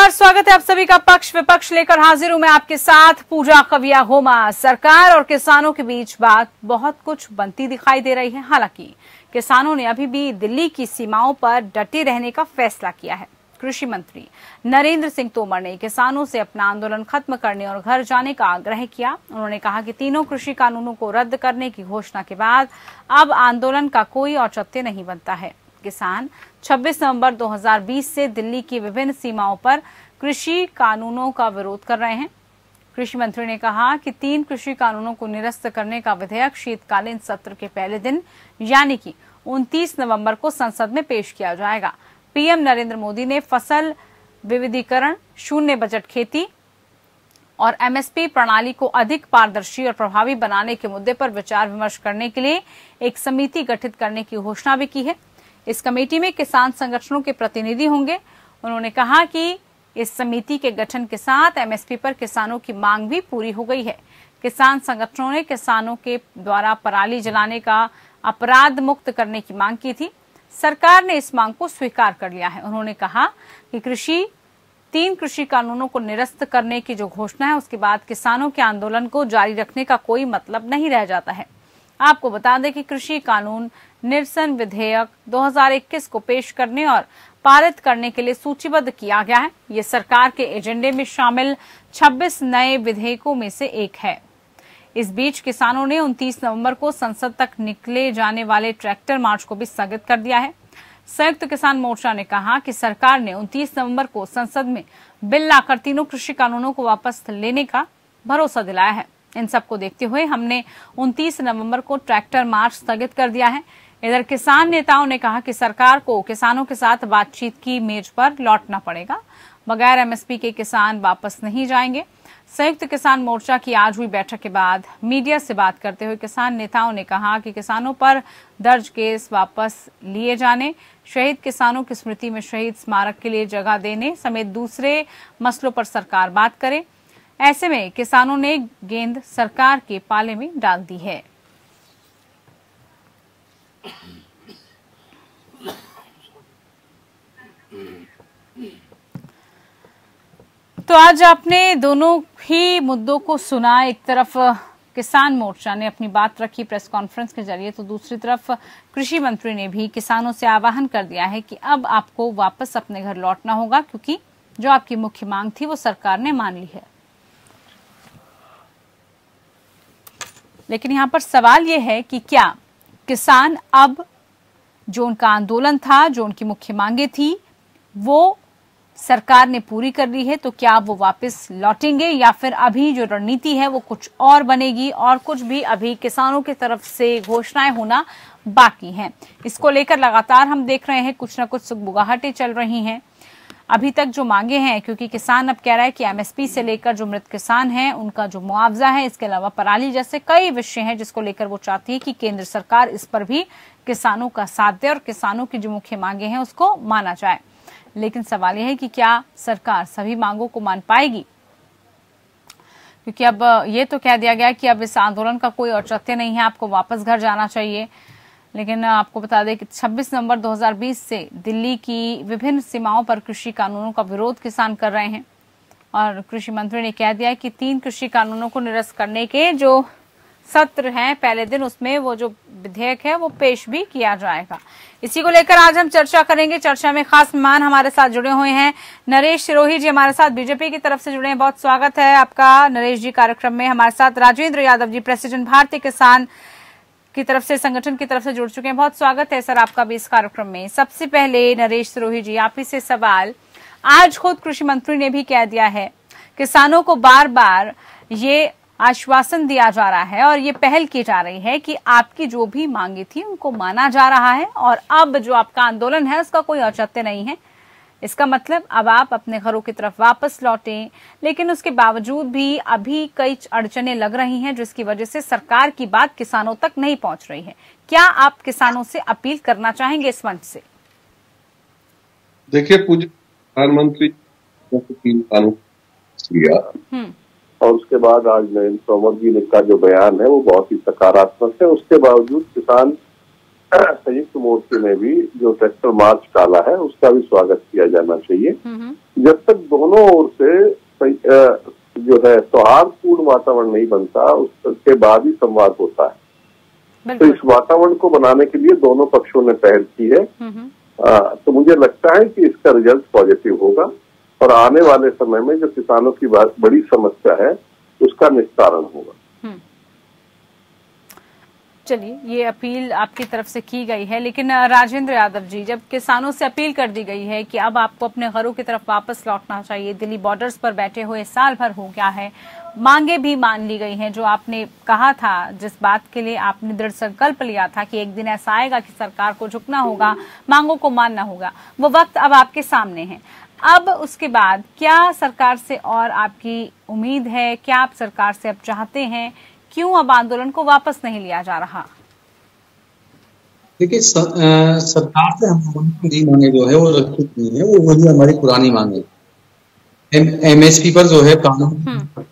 नमस्कार, स्वागत है आप सभी का। पक्ष विपक्ष लेकर हाजिर हूं मैं आपके साथ पूजा खविया होमा। सरकार और किसानों के बीच बात बहुत कुछ बनती दिखाई दे रही है। हालांकि किसानों ने अभी भी दिल्ली की सीमाओं पर डटे रहने का फैसला किया है। कृषि मंत्री नरेंद्र सिंह तोमर ने किसानों से अपना आंदोलन खत्म करने और घर जाने का आग्रह किया। उन्होंने कहा कि तीनों कृषि कानूनों को रद्द करने की घोषणा के बाद अब आंदोलन का कोई औचित्य नहीं बनता है। किसान 26 नवंबर 2020 से दिल्ली की विभिन्न सीमाओं पर कृषि कानूनों का विरोध कर रहे हैं। कृषि मंत्री ने कहा कि 3 कृषि कानूनों को निरस्त करने का विधेयक शीतकालीन सत्र के पहले दिन यानी कि 29 नवंबर को संसद में पेश किया जाएगा। पीएम नरेंद्र मोदी ने फसल विविधीकरण, शून्य बजट खेती और एमएसपी प्रणाली को अधिक पारदर्शी और प्रभावी बनाने के मुद्दे पर विचार विमर्श करने के लिए एक समिति गठित करने की घोषणा भी की है। इस कमेटी में किसान संगठनों के प्रतिनिधि होंगे। उन्होंने कहा कि इस समिति के गठन के साथ एमएसपी पर किसानों की मांग भी पूरी हो गई है। किसान संगठनों ने किसानों के द्वारा पराली जलाने का अपराध मुक्त करने की मांग की थी। सरकार ने इस मांग को स्वीकार कर लिया है। उन्होंने कहा कि 3 कृषि कानूनों को निरस्त करने की जो घोषणा है उसके बाद किसानों के आंदोलन को जारी रखने का कोई मतलब नहीं रह जाता है। आपको बता दें कि कृषि कानून निरसन विधेयक 2021 को पेश करने और पारित करने के लिए सूचीबद्ध किया गया है। ये सरकार के एजेंडे में शामिल 26 नए विधेयकों में से एक है। इस बीच किसानों ने 29 नवंबर को संसद तक निकले जाने वाले ट्रैक्टर मार्च को भी स्थगित कर दिया है। संयुक्त किसान मोर्चा ने कहा कि सरकार ने 29 नवंबर को संसद में बिल लाकर तीनों कृषि कानूनों को वापस लेने का भरोसा दिलाया है। इन सबको देखते हुए हमने 29 नवंबर को ट्रैक्टर मार्च स्थगित कर दिया है। इधर किसान नेताओं ने कहा कि सरकार को किसानों के साथ बातचीत की मेज पर लौटना पड़ेगा। बगैर एमएसपी के किसान वापस नहीं जाएंगे। संयुक्त किसान मोर्चा की आज हुई बैठक के बाद मीडिया से बात करते हुए किसान नेताओं ने कहा कि किसानों पर दर्ज केस वापस लिए जाने, शहीद किसानों की स्मृति में शहीद स्मारक के लिए जगह देने समेत दूसरे मसलों पर सरकार बात करे। ऐसे में किसानों ने गेंद सरकार के पाले में डाल दी है। तो आज आपने दोनों ही मुद्दों को सुना। एक तरफ किसान मोर्चा ने अपनी बात रखी प्रेस कॉन्फ्रेंस के जरिए, तो दूसरी तरफ कृषि मंत्री ने भी किसानों से आह्वान कर दिया है कि अब आपको वापस अपने घर लौटना होगा, क्योंकि जो आपकी मुख्य मांग थी वो सरकार ने मान ली है। लेकिन यहाँ पर सवाल ये है कि क्या किसान अब जो उनका आंदोलन था, जो उनकी मुख्य मांगे थी, वो सरकार ने पूरी कर ली है, तो क्या वो वापस लौटेंगे या फिर अभी जो रणनीति है वो कुछ और बनेगी और कुछ भी अभी किसानों की तरफ से घोषणाएं होना बाकी हैं। इसको लेकर लगातार हम देख रहे हैं कुछ न कुछ सुगबुगाहटें चल रही हैं। अभी तक जो मांगे हैं, क्योंकि किसान अब कह रहा है कि एमएसपी से लेकर जो मृत किसान हैं उनका जो मुआवजा है, इसके अलावा पराली जैसे कई विषय हैं जिसको लेकर वो चाहती है कि केंद्र सरकार इस पर भी किसानों का साथ दे और किसानों की जो मुख्य मांगे हैं उसको माना जाए। लेकिन सवाल यह है कि क्या सरकार सभी मांगों को मान पाएगी, क्योंकि अब ये तो कह दिया गया कि अब इस आंदोलन का कोई औचित्य नहीं है, आपको वापस घर जाना चाहिए। लेकिन आपको बता दें कि 26 नवंबर 2020 से दिल्ली की विभिन्न सीमाओं पर कृषि कानूनों का विरोध किसान कर रहे हैं और कृषि मंत्री ने कह दिया है कि 3 कृषि कानूनों को निरस्त करने के जो सत्र हैं पहले दिन, उसमें वो जो विधेयक है वो पेश भी किया जाएगा। इसी को लेकर आज हम चर्चा करेंगे। चर्चा में खास मेहमान हमारे साथ जुड़े हुए हैं। नरेश सिरोही जी हमारे साथ बीजेपी की तरफ से जुड़े हैं। बहुत स्वागत है आपका नरेश जी कार्यक्रम में। हमारे साथ राजेंद्र यादव जी प्रेसिडेंट भारतीय किसान की तरफ से, संगठन की तरफ से जुड़ चुके हैं। बहुत स्वागत है सर आपका भी इस कार्यक्रम में। सबसे पहले नरेश सिरोही जी, आप ही से सवाल। आज खुद कृषि मंत्री ने भी कह दिया है, किसानों को बार बार ये आश्वासन दिया जा रहा है और ये पहल की जा रही है कि आपकी जो भी मांगे थी उनको माना जा रहा है और अब जो आपका आंदोलन है उसका कोई औचित्य नहीं है। इसका मतलब अब आप अपने घरों की तरफ वापस लौटें। लेकिन उसके बावजूद भी अभी कई अड़चनें लग रही हैं जिसकी वजह से सरकार की बात किसानों तक नहीं पहुंच रही है। क्या आप किसानों से अपील करना चाहेंगे इस मंच से? देखिए, पूज्य प्रधानमंत्री 3 कानून किया और उसके बाद आज नरेंद्र तोमर जी का जो बयान है वो बहुत ही सकारात्मक है। उसके बावजूद किसान संयुक्त मोर्चे ने भी जो ट्रैक्टर मार्च डाला है उसका भी स्वागत किया जाना चाहिए। जब तक दोनों ओर से जो है सौहार्दपूर्ण वातावरण नहीं बनता उसके बाद ही संवाद होता है। तो इस वातावरण को बनाने के लिए दोनों पक्षों ने पहल की है। तो मुझे लगता है कि इसका रिजल्ट पॉजिटिव होगा और आने वाले समय में जो किसानों की बड़ी समस्या है उसका निस्तारण होगा। चलिए, ये अपील आपकी तरफ से की गई है, लेकिन राजेंद्र यादव जी, जब किसानों से अपील कर दी गई है कि अब आपको अपने घरों की तरफ वापस लौटना चाहिए, दिल्ली बॉर्डर्स पर बैठे हुए साल भर हो गया है, मांगे भी मान ली गई हैं, जो आपने कहा था, जिस बात के लिए आपने दृढ़ संकल्प लिया था कि एक दिन ऐसा आएगा कि सरकार को झुकना होगा, मांगों को मानना होगा, वो वक्त अब आपके सामने है। अब उसके बाद क्या सरकार से और आपकी उम्मीद है? क्या आप सरकार से अब चाहते हैं? क्यों अब आंदोलन को वापस नहीं लिया जा रहा? देखिए, सरकार से हम लोगों की नई मांगे जो है वो रखी नहीं है, वो वही हमारी पुरानी मांगे। एमएसपी पर जो है कानून,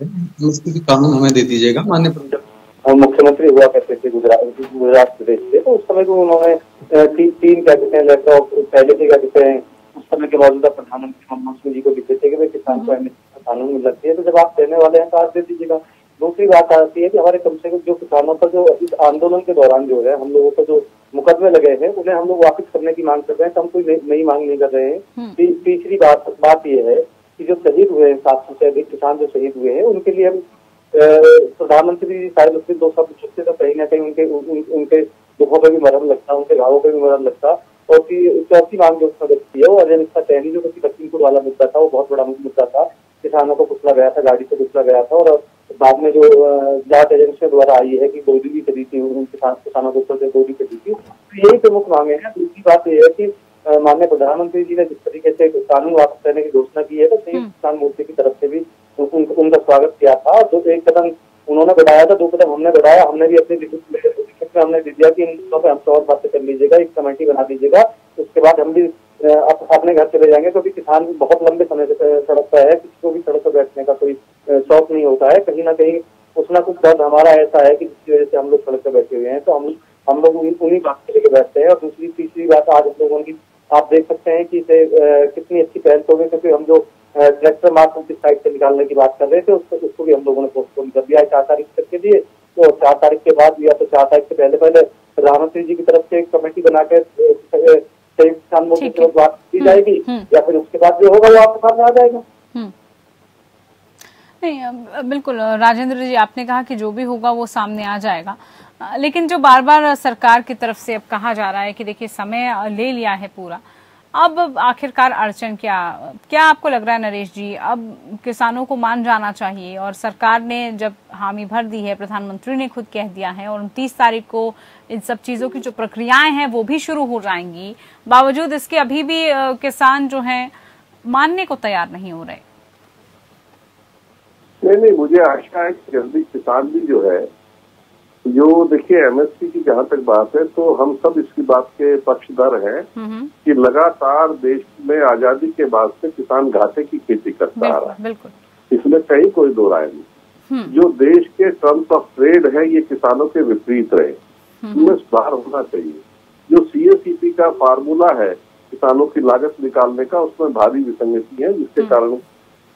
एमएसपी की कानून हमें दे दीजिएगा। माननीय मुख्यमंत्री हुआ करते थे गुजरात प्रदेश से, तो उस समय को उन्होंने तीन क्या कहते हैं लेटर पहले से क्या कहते हैं उस समय के मौजूदा प्रधानमंत्री मनमोहन सिंह जी को लिखे थे कि भाई किसान को एमएसपी कानून में लगती है, तो जब आप देने वाले हैं तो आप दे दीजिएगा। दूसरी बात आती है कि हमारे कम से कम जो किसानों पर जो इस आंदोलन के दौरान जो है हम लोगों को जो मुकदमे लगे हैं उन्हें हम लोग वापस करने की मांग कर रहे हैं, तो हम कोई नई मांग नहीं कर रहे हैं। तीसरी बात यह है कि जो शहीद हुए हैं 700 से अधिक किसान जो शहीद हुए हैं उनके लिए हम प्रधानमंत्री शायद उसके 2 शब्द छुट्टे तो कहीं ना कहीं उनके दुखों पर भी मरहम लगता, उनके घावों पर भी मरहम लगता। और चौथी मांग जो उसने रखी है वो अजय मिश्रा टहनी जो लखीमपुर वाला मुद्दा था, वो बहुत बड़ा मुद्दा था, किसानों को कुचला गया था, गाड़ी से कुचला गया था, और बाद में जो जांच एजेंसियों द्वारा आई है कि गोली भी करी थी किसानों के ऊपर से गोली करी थी, तो यही प्रमुख मांगे हैं। दूसरी बात यह है कि माननीय प्रधानमंत्री जी ने जिस तरीके से कानून वापस करने की घोषणा की है तो संयुक्त किसान मोर्चे की तरफ से भी उनका स्वागत किया था। जो एक कदम उन्होंने बढ़ाया था, 2 कदम हमने बढ़ाया। हमने भी अपनी लिखित में हमने दे दिया कि इन चीजों पर हमसे और बातें कर लीजिएगा, एक कमेटी बना दीजिएगा, उसके बाद हम भी अपने घर चले जाएंगे, क्योंकि किसान बहुत लंबे समय से सड़क पर है, किसी को भी सड़क पर बैठने का कोई शौक नहीं होता है। कहीं ना कहीं कुछ ना कुछ दर्द हमारा ऐसा है कि जिसकी वजह से हम लोग सड़क पर बैठे हुए हैं, तो हम लोग उन्हीं बात को लेकर बैठते हैं। और तीसरी बात आज हम लोगों की आप देख सकते हैं कि इसे कितनी अच्छी पहल हो गई, क्योंकि हम जो ट्रैक्टर मार्च उनकी साइड से निकालने की बात कर रहे थे उसको भी हम लोगों ने पोस्टपोन कर दिया है 4 तारीख तक के लिए। तो 4 तारीख के बाद या तो 4 तारीख से पहले प्रधानमंत्री जी की तरफ से एक कमेटी बनाकर किसान मोर्चे की बात की जाएगी, या फिर उसके बाद जो होगा वो आपके सामने आ जाएगा। नहीं, बिल्कुल राजेंद्र जी, आपने कहा कि जो भी होगा वो सामने आ जाएगा, लेकिन जो बार बार सरकार की तरफ से अब कहा जा रहा है कि देखिए समय ले लिया है पूरा, अब आखिरकार अड़चन क्या आपको लग रहा है नरेश जी? अब किसानों को मान जाना चाहिए, और सरकार ने जब हामी भर दी है, प्रधानमंत्री ने खुद कह दिया है, और 29 तारीख को इन सब चीजों की जो प्रक्रियाएं हैं वो भी शुरू हो जाएंगी, बावजूद इसके अभी भी किसान जो हैं मानने को तैयार नहीं हो रहे। नहीं, मुझे आशा है कि जल्दी किसान भी जो है, जो देखिए एमएसपी की जहां तक बात है तो हम सब इसकी बात के पक्षधर हैं कि लगातार देश में आजादी के बाद से किसान घाटे की खेती करता आ रहा है, इसमें कहीं कोई दो राय नहीं। जो देश के टर्म्स ऑफ ट्रेड है ये किसानों के विपरीत रहे, इसमें सुधार होना चाहिए। जो सीएसीपी का फार्मूला है किसानों की लागत निकालने का, उसमें भारी विसंगति है, जिसके कारण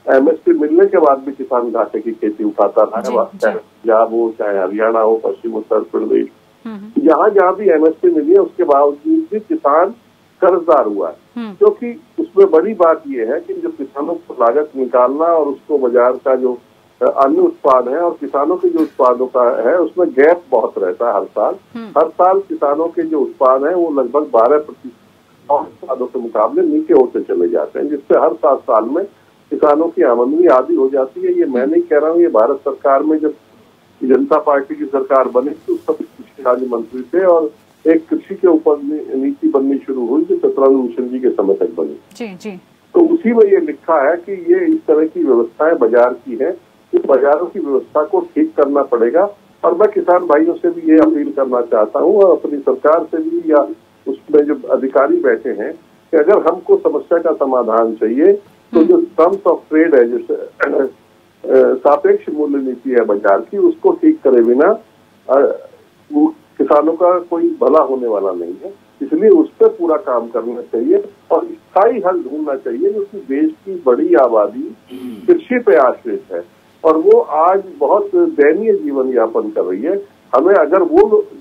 एमएसपी मिलने के बाद भी किसान घाटे की खेती उठाता रहा है, चाहे पंजाब हो, चाहे हरियाणा हो, पश्चिम उत्तर प्रदेश, जहाँ जहाँ भी एमएसपी मिली है उसके बावजूद भी किसान कर्जदार हुआ है। क्योंकि उसमें बड़ी बात यह है कि जो किसानों को लागत निकालना और उसको बाजार का जो अन्य उत्पाद है और किसानों के जो उत्पादों का है उसमें गैप बहुत रहता है। हर साल किसानों के जो उत्पाद है वो लगभग 12% और उत्पादों के मुकाबले नीचे होते चले जाते हैं, जिससे हर 7 साल में किसानों की आमदनी आधी हो जाती है। ये मैं नहीं कह रहा हूँ, ये भारत सरकार में जब जनता पार्टी की सरकार बनी तो सब कृषि राज्य मंत्री थे और एक कृषि के ऊपर नीति बननी शुरू हुई जो सतरंग मिशन जी के समय तक बनी। जी। तो उसी में ये लिखा है कि ये इस तरह की व्यवस्थाएं बाजार की है, इस बाजारों की व्यवस्था को ठीक करना पड़ेगा। और मैं किसान भाइयों से भी ये अपील करना चाहता हूँ और अपनी सरकार से भी, या उसमें जो अधिकारी बैठे हैं, कि अगर हमको समस्या का समाधान चाहिए तो जो टर्म्स ऑफ ट्रेड है, जो सापेक्ष मूल्य नीति है बाजार की, उसको ठीक करे बिना किसानों का कोई भला होने वाला नहीं है। इसलिए उस पर पूरा काम करना चाहिए और स्थायी हल ढूंढना चाहिए, क्योंकि देश की बड़ी आबादी कृषि पे आश्रित है और वो आज बहुत दयनीय जीवन यापन कर रही है। हमें अगर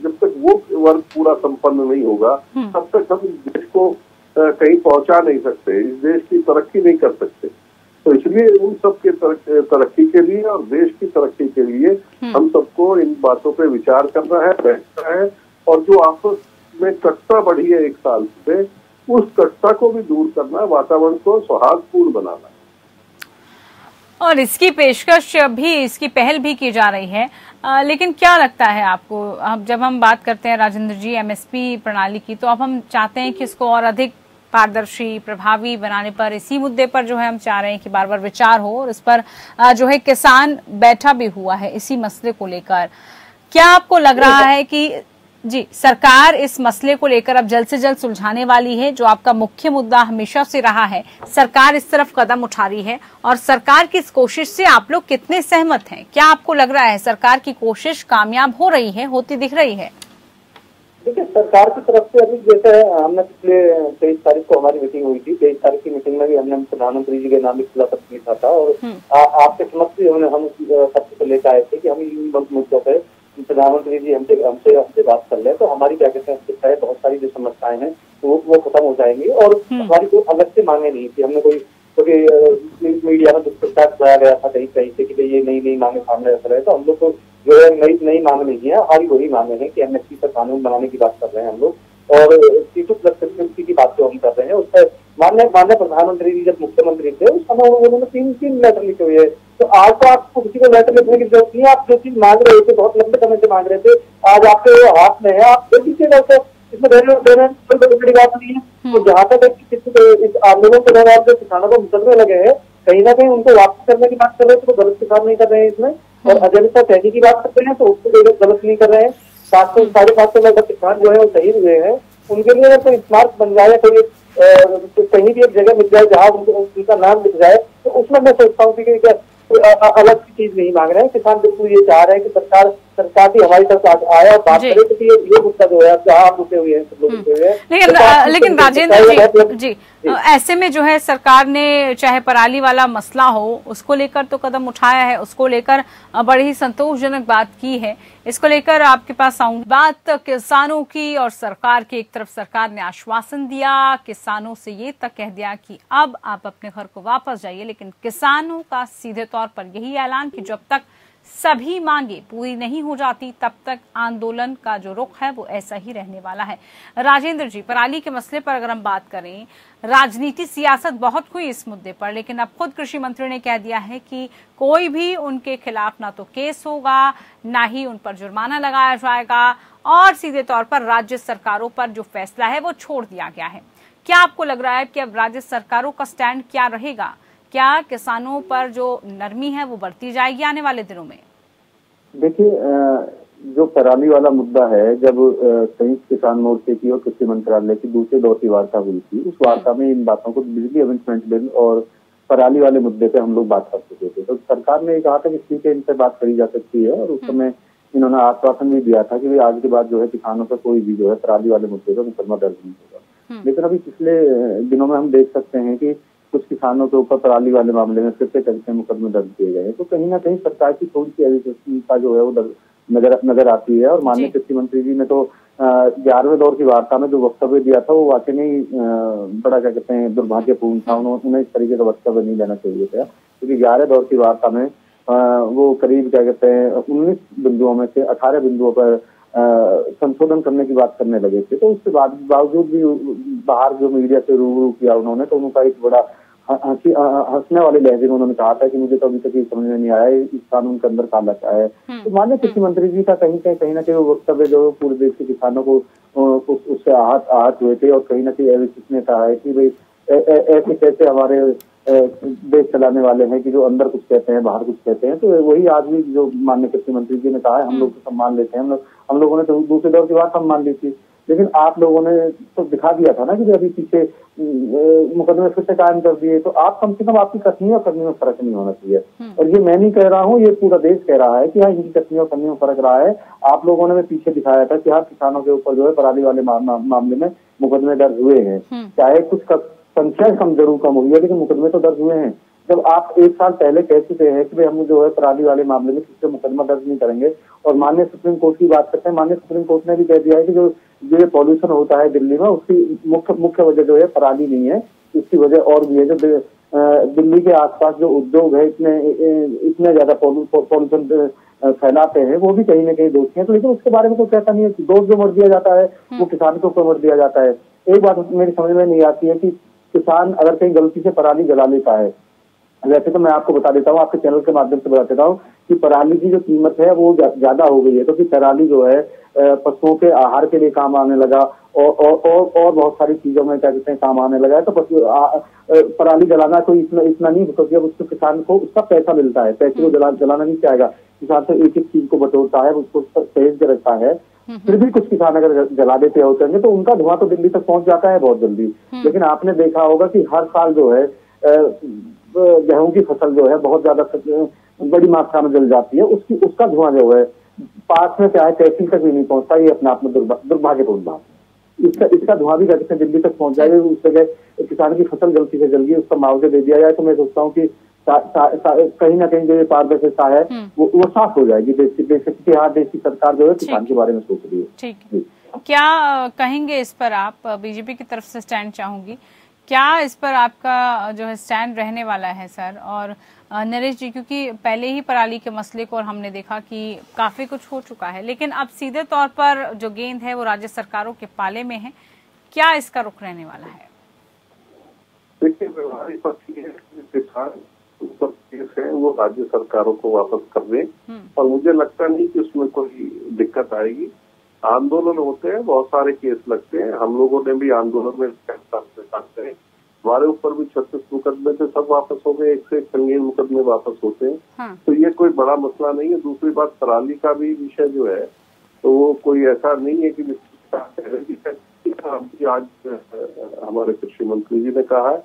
जब तक वो वर्ग पूरा संपन्न नहीं होगा तब तक हम इस देश को कहीं पहुंचा नहीं सकते, इस देश की तरक्की नहीं कर सकते। तो इसलिए उन सब के तरक्की के लिए और देश की तरक्की के लिए हम सबको इन बातों पे विचार करना है, बैठना है और जो आपस में कटता बढ़ी है 1 साल से, उस कटता को भी दूर करना है, वातावरण को सौहार्दपूर्ण बनाना है। और इसकी पेशकश भी, इसकी पहल भी की जा रही है। लेकिन क्या लगता है आपको, अब जब हम बात करते हैं राजेंद्र जी एमएसपी प्रणाली की, तो अब हम चाहते हैं कि इसको और अधिक पारदर्शी, प्रभावी बनाने पर, इसी मुद्दे पर जो है हम चाह रहे हैं कि बार बार विचार हो और इस पर जो है किसान बैठा भी हुआ है इसी मसले को लेकर। क्या आपको लग रहा है कि जी सरकार इस मसले को लेकर अब जल्द से जल्द सुलझाने वाली है, जो आपका मुख्य मुद्दा हमेशा से रहा है, सरकार इस तरफ कदम उठा रही है और सरकार की इस कोशिश से आप लोग कितने सहमत हैं? क्या आपको लग रहा है सरकार की कोशिश कामयाब हो रही है, होती दिख रही है? देखिए, सरकार की तरफ से अभी जैसे हमने पिछले 23 तारीख को हमारी मीटिंग हुई थी, 23 तारीख की मीटिंग में भी हमने प्रधानमंत्री जी के नाम एक खुला पत्र लिखा था और आपके समक्ष हम पत्र को लेकर आए थे कि हम इन मुद्दों पर प्रधानमंत्री जी हमसे बात कर ले तो हमारी क्या कहते हैं बहुत सारी जो समस्याएं हैं वो खत्म हो जाएंगी और हमारी कोई अलग से मांगे नहीं थी। हमने कोई क्योंकि मीडिया में दुष्प्रचार कराया गया था कहीं कहीं से कि ये नई मांगे सामने रख रहे हैं, तो हम लोग को जो है नई मांग नहीं है, हमारी वही मांगे हैं कि एमएसपी पर कानून बनाने की बात कर रहे हैं हम लोग और C2+ की बात जो हम कर रहे हैं उस पर माननीय प्रधानमंत्री जी जब मुख्यमंत्री थे उस समय उन्होंने 3 लेटर लिखे हुए हैं। तो आज तो आपको किसी को लेटर लिखने की जरूरत नहीं है, आप जो चीज मांग रहे थे बहुत लंबे समय से मांग रहे थे, आज आपके हाथ में है, आप दे दीजिएगा उसे, इसमें देना कोई बड़ी बात नहीं है। तो जहाँ तक इस आंदोलन के दौरान जो किसानों को मुकदमे लगे हैं, कहीं ना कहीं उनको वापस करने की बात कर रहे थे तो गलत किसान नहीं कर रहे हैं इसमें, और अजय तैनी की बात करते हैं तो उसको गलत नहीं कर रहे हैं। 700-550 लगभग किसान जो है वो शहीद हुए हैं, उनके लिए अगर कोई स्मारक बन जाए, कोई कहीं भी एक जगह मिल जाए जहाँ उनका नाम लिख जाए, तो उसमें मैं सोचता हूँ कि क्या अलग चीज नहीं मांग रहे हैं। किसान बिल्कुल ये चाह रहे हैं कि सरकार भी हमारी तरफ आए और बात करे, क्योंकि ये मुद्दा जो है जहाँ आप रुके हुए हैं सब लोग रुके हुए हैं। लेकिन राजेंद्र जी ऐसे में जो है सरकार ने चाहे पराली वाला मसला हो उसको लेकर तो कदम उठाया है, उसको लेकर बड़ी ही संतोषजनक बात की है। इसको लेकर आपके पास आऊं, बात किसानों की और सरकार की। एक तरफ सरकार ने आश्वासन दिया, किसानों से ये तक कह दिया कि अब आप अपने घर को वापस जाइए, लेकिन किसानों का सीधे तौर पर यही ऐलान कि जब तक सभी मांगे पूरी नहीं हो जाती तब तक आंदोलन का जो रुख है वो ऐसा ही रहने वाला है। राजेंद्र जी, पराली के मसले पर अगर हम बात करें, राजनीति सियासत बहुत हुई इस मुद्दे पर, लेकिन अब खुद कृषि मंत्री ने कह दिया है कि कोई भी उनके खिलाफ ना तो केस होगा, ना ही उन पर जुर्माना लगाया जाएगा और सीधे तौर पर राज्य सरकारों पर जो फैसला है वो छोड़ दिया गया है। क्या आपको लग रहा है कि अब राज्य सरकारों का स्टैंड क्या रहेगा? क्या किसानों पर जो नरमी है वो बढ़ती जाएगी आने वाले दिनों में? देखिए, जो पराली वाला मुद्दा है, जब संयुक्त किसान मोर्चे की और कृषि मंत्रालय की दूसरे दौर की वार्ता हुई थी, उस वार्ता में इन बातों को बिजली अमेंडमेंट बिल और पराली वाले मुद्दे पे हम लोग बात कर चुके थे। तो सरकार ने कहा था कि ठीक है, इन पर बात करी जा सकती है और उस समय इन्होंने आश्वासन भी दिया था कि आज के बाद जो है किसानों पर कोई भी जो है पराली वाले मुद्दे पर मुकदमा दर्ज नहीं होगा। लेकिन अभी पिछले दिनों में हम देख सकते हैं कि कुछ किसानों के ऊपर पराली वाले मामले में फिर से कई मुकदमे दर्ज किए गए हैं। तो कहीं ना कहीं सरकार की थोड़ी सी अविश्वसनीयता जो है वो नजर आती है। और माननीय कृषि मंत्री जी ने तो 11वें दौर की वार्ता में जो वक्तव्य दिया था वो वाकई नहीं बड़ा क्या कहते हैं दुर्भाग्यपूर्ण था। उन्हें इस तरीके का वक्तव्य नहीं देना चाहिए था, क्योंकि 11वें दौर की वार्ता में वो करीब क्या कहते हैं 19 बिंदुओं में से 18 बिंदुओं पर संशोधन करने की बात करने लगे थे। तो उसके बावजूद भी बाहर जो मीडिया से रूबरू किया उन्होंने, तो उनका एक बड़ा हंसने वाले लहजे में उन्होंने कहा था कि मुझे तो अभी तक ये समझ में नहीं आया इस कानून के अंदर काला क्या है। तो माननीय कृषि मंत्री जी का कहीं ना कहीं वो वक्तव्य जो पूरे देश के किसानों को उससे आहत हुए थे और कहीं ना कहीं अविश्वसनीयता है कि भाई ऐसे कैसे हमारे देश चलाने वाले हैं कि जो अंदर कुछ कहते हैं बाहर कुछ कहते हैं। तो वही आज भी जो माननीय कृषि मंत्री जी ने कहा है, हम लोग तो सम्मान लेते हैं, हम लोगों ने तो दूसरे दौर की बात हम मान ली थी। लेकिन आप लोगों ने तो दिखा दिया था ना कि अभी पीछे मुकदमे फिर से कायम कर दिए। तो आप कम से कम आपकी कथनी और करनी में फर्क नहीं होना चाहिए। और ये मैं नहीं कह रहा हूँ, ये पूरा देश कह रहा है कि हाँ इनकी कथनी और करनी में फर्क रहा है। आप लोगों ने पीछे दिखाया था कि हाँ किसानों के ऊपर जो है पराली वाले मामले में मुकदमे दर्ज हुए हैं, चाहे कुछ संख्या कम जरूर कम हुई है लेकिन मुकदमे तो दर्ज हुए हैं। जब आप 1 साल पहले कह चुके हैं कि भाई हम जो है पराली वाले मामले में किसी से मुकदमा दर्ज नहीं करेंगे, और माननीय सुप्रीम कोर्ट की बात करते हैं, माननीय सुप्रीम कोर्ट ने भी कह दिया है कि जो ये पॉल्यूशन होता है दिल्ली में उसकी मुख्य वजह जो है पराली नहीं है, इसकी वजह और भी है। जो दिल्ली के आसपास जो उद्योग है इतने ज्यादा पॉल्यूशन फैलाते हैं, वो भी कहीं ना कहीं दोषी है। तो लेकिन उसके बारे में तो कहता नहीं है, दोष जो मर दिया जाता है वो किसान के ऊपर मर दिया जाता है। एक बात मेरी समझ में नहीं आती है कि किसान अगर कहीं गलती से पराली जला लेता है, वैसे तो मैं आपको बता देता हूँ, आपके चैनल के माध्यम से बता देता हूँ कि पराली की जो कीमत है वो ज्यादा हो गई है, तो फिर पराली जो है पशुओं के आहार के लिए काम आने लगा और बहुत सारी चीजों में क्या कहते हैं काम आने लगा है। तो पराली जलाना कोई इतना नहीं, क्योंकि अब उसको किसान को उसका पैसा मिलता है, पैसे को जलाना नहीं चाहेगा किसान, तो एक एक चीज को बटोरता है, उसको सहेज के रखता है। फिर भी कुछ किसान अगर जला देते होते हैं तो उनका धुआं तो दिल्ली तक पहुंच जाता है बहुत जल्दी। लेकिन आपने देखा होगा कि हर साल जो है गेहूं की फसल जो है बहुत ज्यादा बड़ी मात्रा में जल जाती है, उसका धुआं जो है पास में चाहे तहसील तक भी नहीं पहुंचता। ये अपने आप में दुर्भाग्यपूर्ण बात है। इसका धुआं भी कहते दिल्ली तक पहुंच जाएगा। उस जगह किसान की फसल गलती से जल गई, उसका मुआवजा दे दिया जाए, तो मैं सोचता हूँ कि कहीं ना कहीं जो ये पारदर्शिता है वो साफ हो जाएगी। देश की सरकार जो है किसान के बारे में सोच रही है। ठीक, क्या कहेंगे इस पर आप? बीजेपी की तरफ से स्टैंड चाहूंगी, क्या इस पर आपका जो है स्टैंड रहने वाला है सर? और नरेश जी, क्योंकि पहले ही पराली के मसले को और हमने देखा कि काफी कुछ हो चुका है, लेकिन अब सीधे तौर पर जो गेंद है वो राज्य सरकारों के पाले में है, क्या इसका रुख रहने वाला है? देखिए, व्यवहारिक पक्ष ये किसान ऊपर केस है वो राज्य सरकारों को वापस कर दें, और मुझे लगता नहीं कि उसमें कोई दिक्कत आएगी। आंदोलन होते हैं, बहुत सारे केस लगते हैं, हम लोगों ने भी आंदोलन में हमारे ऊपर भी 36 मुकदमे थे, सब वापस हो गए, एक से एक संगीन मुकदमे वापस होते हैं। तो ये कोई बड़ा मसला नहीं है। दूसरी बात, पराली का भी विषय जो है तो वो कोई ऐसा नहीं है कि आज हमारे कृषि मंत्री जी ने कहा है,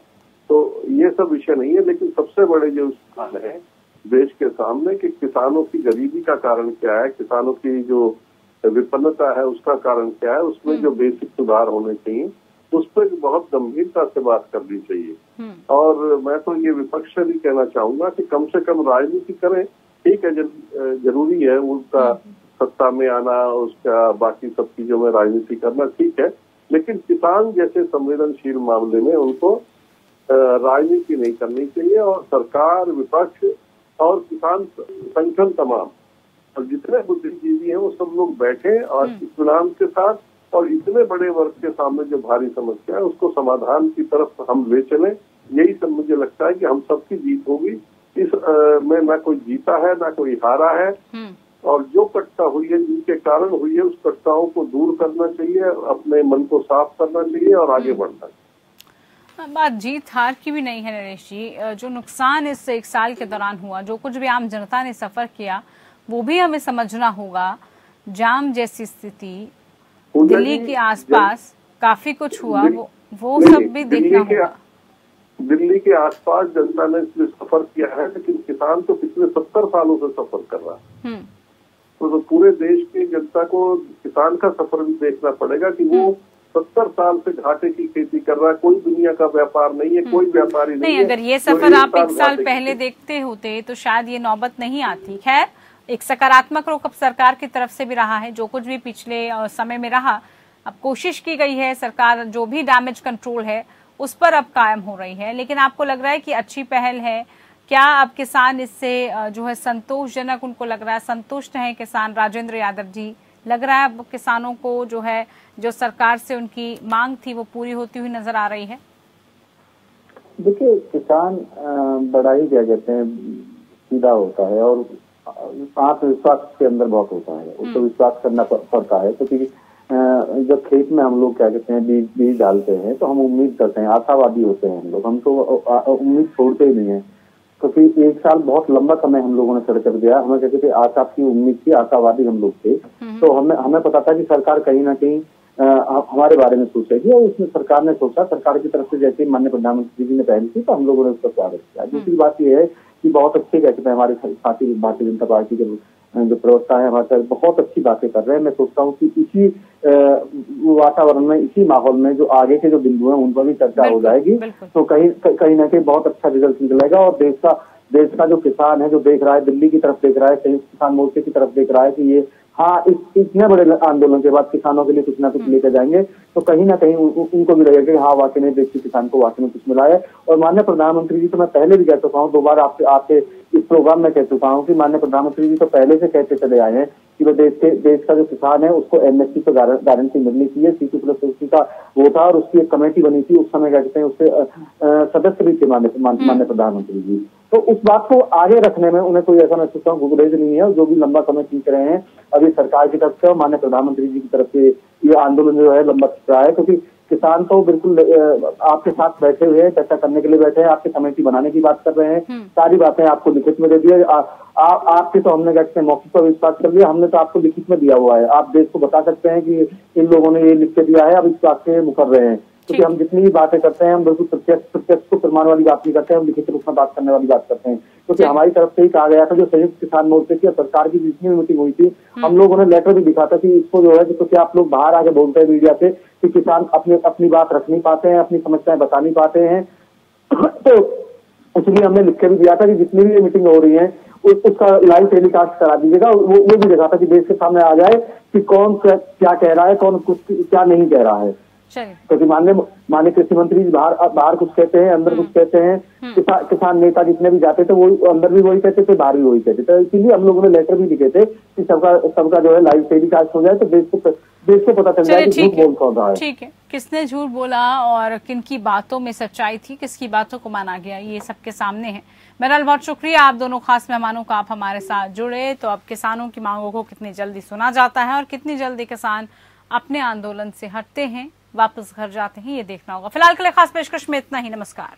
तो ये सब विषय नहीं है। लेकिन सबसे बड़े जो सवाल है देश के सामने कि किसानों की गरीबी का कारण क्या है, किसानों की जो विपन्नता है उसका कारण क्या है, उसमें जो बेसिक सुधार होने चाहिए उस पर बहुत गंभीरता से बात करनी चाहिए। और मैं तो ये विपक्ष से भी कहना चाहूंगा कि कम से कम राजनीति करें। ठीक है, जरूरी है उनका सत्ता में आना, उसका बाकी सब चीजों में राजनीति करना ठीक है, लेकिन किसान जैसे संवेदनशील मामले में उनको राजनीति नहीं करनी चाहिए। और सरकार, विपक्ष और किसान संगठन तमाम और जितने बुद्धिजीवी हैं वो सब लोग बैठे और इत्मीनान के साथ, और इतने बड़े वर्ग के सामने जो भारी समस्या है उसको समाधान की तरफ हम ले चले। यही सब मुझे लगता है कि हम सबकी जीत होगी। इस में ना कोई जीता है ना कोई हारा है, और जो कटता हुई है, जिनके कारण हुई है, उस कटताओं को दूर करना चाहिए, अपने मन को साफ करना चाहिए और आगे बढ़ना चाहिए। बात जीत हार की भी नहीं है नरेश जी। जो नुकसान इस 1 साल के दौरान हुआ, जो कुछ भी आम जनता ने सफर किया, वो भी हमें समझना होगा। जाम जैसी स्थिति, दिल्ली के आसपास काफी कुछ हुआ, वो सब भी देखना होगा। दिल्ली के आसपास जनता ने सफर किया है, लेकिन किसान तो पिछले 70 सालों से सफर कर रहा है। तो पूरे देश की जनता को किसान का सफर भी देखना पड़ेगा कि वो 70 साल से घाटे की खेती कर रहा है। कोई दुनिया का व्यापार नहीं है, कोई व्यापारी नहीं है। अगर ये सफर आप 1 साल पहले देखते होते तो शायद ये नौबत नहीं आती। खैर, एक सकारात्मक रुख अब सरकार की तरफ से भी रहा है। जो कुछ भी पिछले समय में रहा, अब कोशिश की गई है, सरकार जो भी डैमेज कंट्रोल है उस पर अब कायम हो रही है। लेकिन आपको लग रहा है कि अच्छी पहल है क्या? अब किसान इससे जो है संतोषजनक उनको लग रहा है, संतुष्ट है किसान? राजेंद्र यादव जी, लग रहा है अब किसानों को जो है, जो सरकार से उनकी मांग थी वो पूरी होती हुई नजर आ रही है? देखिए, किसान बड़ा ही क्या कहते हैं सीधा होता है और आत्मविश्वास के अंदर बहुत होता है, उसको विश्वास करना पड़ता है। क्योंकि जब खेत में हम लोग क्या कहते हैं बीज डालते हैं तो हम उम्मीद करते हैं, आशावादी होते हैं हम तो उम्मीद छोड़ते ही नहीं है। क्योंकि 1 साल बहुत लंबा समय हम लोगों ने सड़ कर दिया। हमें कहते थे आशा की उम्मीद थी, आशावादी हम लोग थे। तो हमें पता था कि सरकार कहीं ना कहीं हमारे बारे में सोचेगी, और उसमें सरकार ने सोचा, सरकार की तरफ से जैसे माननीय प्रधानमंत्री जी ने पहल की तो हम लोगों ने उसका स्वागत किया। दूसरी बात यह है कि बहुत अच्छे कहते हैं हमारे साथी भारतीय जनता पार्टी के जो प्रवक्ता है हमारे साथ बहुत अच्छी बातें कर रहे हैं। मैं सोचता हूँ कि इसी वातावरण में, इसी माहौल में जो आगे के जो बिंदु हैं उन पर भी चर्चा हो जाएगी, तो कहीं ना कहीं बहुत अच्छा रिजल्ट निकलेगा। और देश का जो किसान है, जो देख रहा है, दिल्ली की तरफ देख रहा है, संयुक्त किसान मोर्चे की तरफ देख रहा है कि ये हाँ इतने बड़े आंदोलन के बाद किसानों के लिए कुछ ना कुछ लेकर जाएंगे, तो कहीं ना कहीं उनको भी लगेगा कि हाँ वाकई में देश के किसान को वाकई में कुछ मिला है। और माननीय प्रधानमंत्री जी तो मैं पहले भी कह चुका हूँ, 2 बार आपके इस प्रोग्राम में कह चुका हूँ कि माननीय प्रधानमंत्री जी तो पहले से कहते चले आए हैं कि वो देश का जो किसान है उसको एमएसपी पे गारंटी मिलनी चाहिए। C2+60 का वो था और उसकी एक कमेटी बनी थी, उस समय कहते हैं उससे सदस्य भी थे माननीय प्रधानमंत्री जी। तो उस बात को आगे रखने में उन्हें कोई ऐसा मैं सोचता हूँ गुरेज नहीं है। जो भी लंबा समय खींच रहे हैं अभी सरकार की तरफ से, माननीय प्रधानमंत्री जी की तरफ से ये आंदोलन जो है लंबा खींच रहा है, क्योंकि किसान तो बिल्कुल आपके साथ बैठे हुए हैं, चर्चा करने के लिए बैठे हैं, आपकी कमेटी बनाने की बात कर रहे हैं, सारी बातें आपको लिखित में दे दी है। आपके तो हमने कहते हैं मौके पर विश्वास कर लिया, हमने तो आपको लिखित में दिया हुआ है। आप देश को बता सकते हैं कि इन लोगों ने ये लिख के दिया है, अब इस बात से मुकर रहे हैं। क्योंकि हम जितनी भी बातें करते हैं हम बिल्कुल प्रत्यक्ष को प्रमाण वाली बात नहीं करते हैं, हम लिखित रूप में बात करने वाली बात करते हैं। क्योंकि हमारी तरफ से ही कहा गया था, जो संयुक्त किसान मोर्चे की सरकार की जितनी भी मीटिंग हुई थी, हम लोगों ने लेटर भी दिखा था कि इसको जो है, क्योंकि आप लोग बाहर आके बोलते हैं मीडिया से कि किसान अपनी बात रख नहीं पाते हैं, अपनी समस्याएं बता नहीं पाते हैं, तो इसलिए हमने लिख के भी दिया था कि जितनी भी मीटिंग हो रही है उसका लाइव टेलीकास्ट करा दीजिएगा। वो भी देखा था कि देश के सामने आ जाए कि कौन क्या कह रहा है, कौन कुछ क्या नहीं कह रहा है। क्योंकि माननीय कृषि मंत्री बाहर कुछ कहते हैं, अंदर कुछ कहते हैं। किसान नेता जितने भी जाते थे वो अंदर भी वही कहते थे, बाहर भी वही कहते थे। इसीलिए हम लोगों ने लेटर भी लिखे थे कि सबका जो है लाइव टेलीकास्ट हो जाए, तो देश को पता चल जाए कि झूठ बोल कौन रहा है। ठीक है, किसने झूठ बोला और किन की बातों में सच्चाई थी, किसकी बातों को माना गया, ये सबके सामने है। बहरहाल बहुत शुक्रिया आप दोनों खास मेहमानों का, आप हमारे साथ जुड़े। तो अब किसानों की मांगों को कितनी जल्दी सुना जाता है और कितनी जल्दी किसान अपने आंदोलन से हटते हैं, वापस घर जाते हैं, ये देखना होगा। फिलहाल के लिए खास पेशकश में इतना ही। नमस्कार।